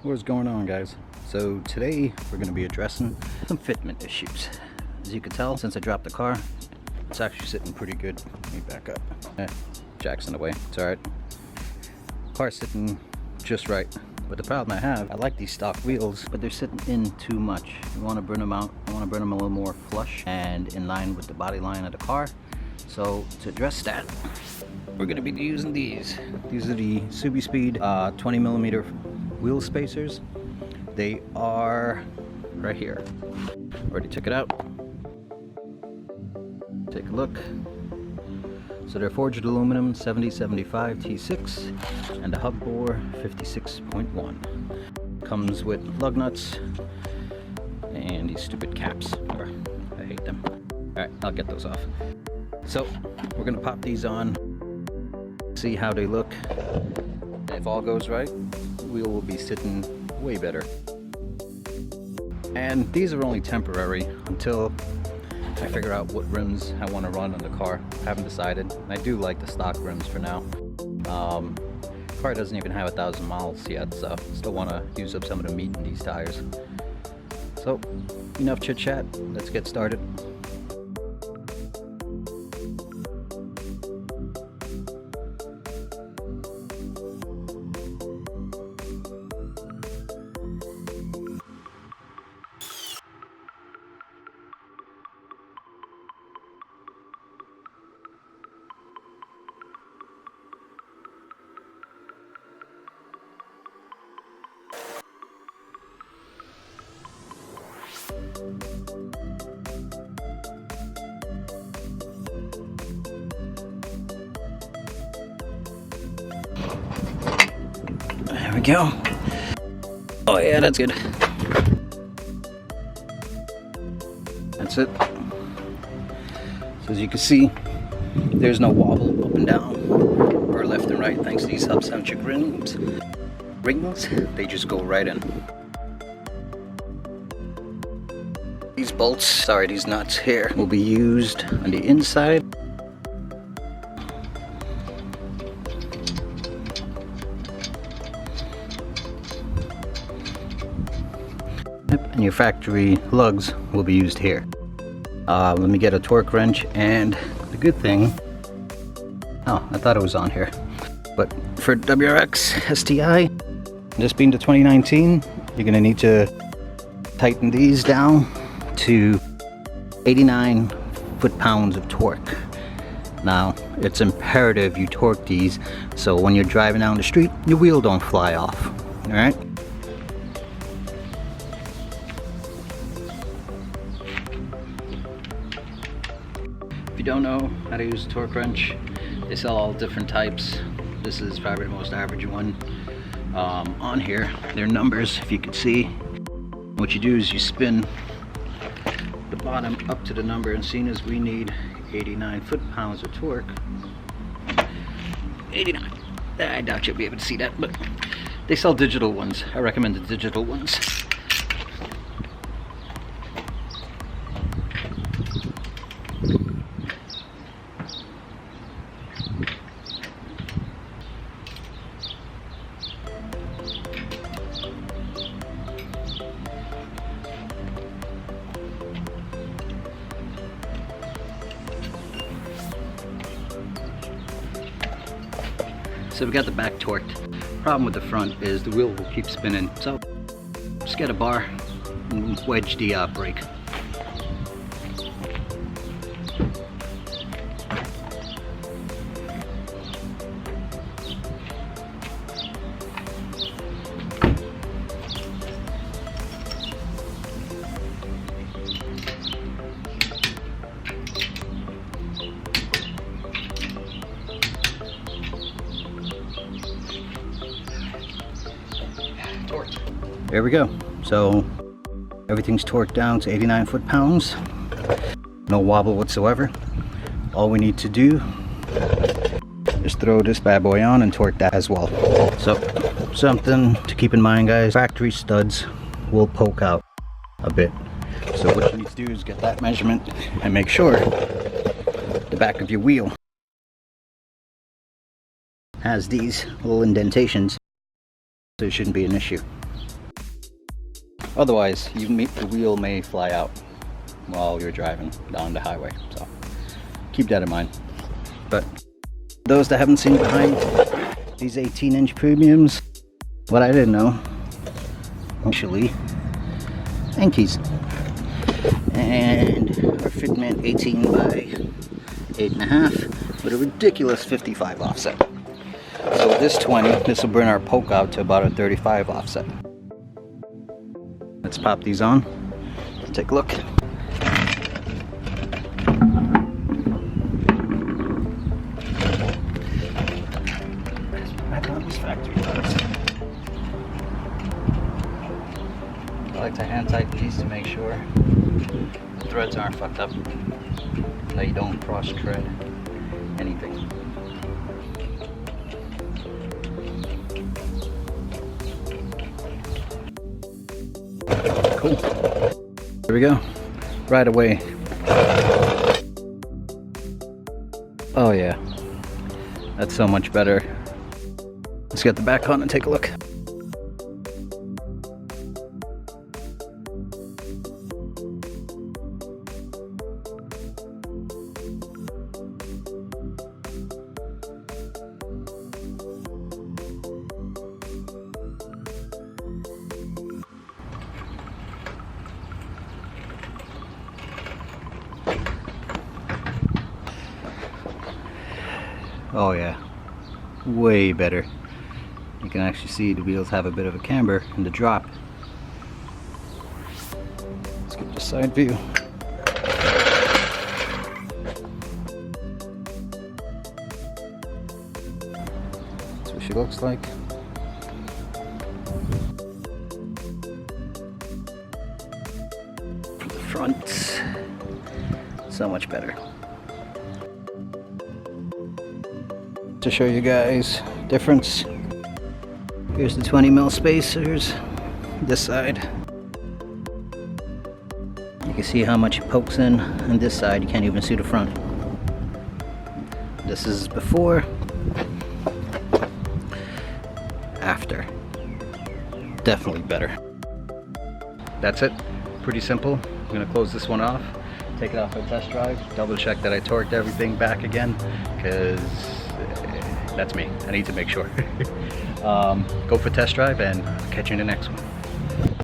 What's going on, guys? So today we're going to be addressing some fitment issues. As you can tell, since I dropped the car, it's actually sitting pretty good. Let me back up. Jack's in the way. It's alright. Car's sitting just right. But the problem I have, I like these stock wheels, but they're sitting in too much. I want to bring them out. I want to bring them a little more flush and in line with the body line of the car. So to address that, we're going to be using these. These are the Subispeed 20mm wheel spacers. They are right here. Already took it out. Take a look. So they're forged aluminum 7075 T6 and a hub bore 56.1. Comes with lug nuts and these stupid caps. I hate them. Alright, I'll get those off. So we're gonna pop these on, see how they look. If all goes right, the wheel will be sitting way better. And these are only temporary until I figure out what rims I want to run on the car. I haven't decided. I do like the stock rims for now. Car doesn't even have 1,000 miles yet, so still want to use up some of the meat in these tires. So enough chit chat, let's get started. There we go. Oh yeah, that's good. That's it. So as you can see, there's no wobble up and down or left and right thanks to these hub-centric rings. They just go right in. These bolts, sorry, these nuts here will be used on the inside. And your factory lugs will be used here. Let me get a torque wrench, and the good thing, oh, I thought it was on here, but for WRX STI, this being the 2019, you're gonna need to tighten these down to 89 foot-pounds of torque. Now, it's imperative you torque these so when you're driving down the street, your wheel don't fly off, all right? If you don't know how to use a torque wrench, they sell all different types. This is probably the most average one on here. They're numbers, if you can see. What you do is you spin the bottom up to the number, and seeing as we need 89 foot-pounds of torque, 89. I doubt you'll be able to see that, but they sell digital ones. I recommend the digital ones. So we got the back torqued. Problem with the front is the wheel will keep spinning. So just get a bar and wedge the brake. There we go. So everything's torqued down to 89 foot-pounds. No wobble whatsoever. All we need to do is throw this bad boy on and torque that as well. So something to keep in mind, guys, factory studs will poke out a bit. So what you need to do is get that measurement and make sure the back of your wheel has these little indentations, so it shouldn't be an issue. Otherwise, the wheel may fly out while you're driving down the highway. So keep that in mind. But those that haven't seen behind these 18-inch premiums, what I didn't know, actually, Yankees. And our fitment 18 by 8.5 with a ridiculous 55 offset. So with this 20, this will bring our poke out to about a 35 offset. Let's pop these on. Let's take a look. Back on these factory parts. I like to hand tighten these to make sure the threads aren't fucked up. That you don't cross thread anything. Cool. There we go. Right away. Oh yeah. That's so much better. Let's get the back on and take a look. Oh yeah, way better. You can actually see the wheels have a bit of a camber in the drop. Let's get the side view. That's what she looks like. From the front, so much better. To show you guys difference, here's the 20mm spacers, this side. You can see how much it pokes in, and this side you can't even see the front. This is before, after. Definitely better. That's it, pretty simple. I'm gonna close this one off, take it off for a test drive, double check that I torqued everything back again, because that's me. I need to make sure. Go for test drive, and I'll catch you in the next one.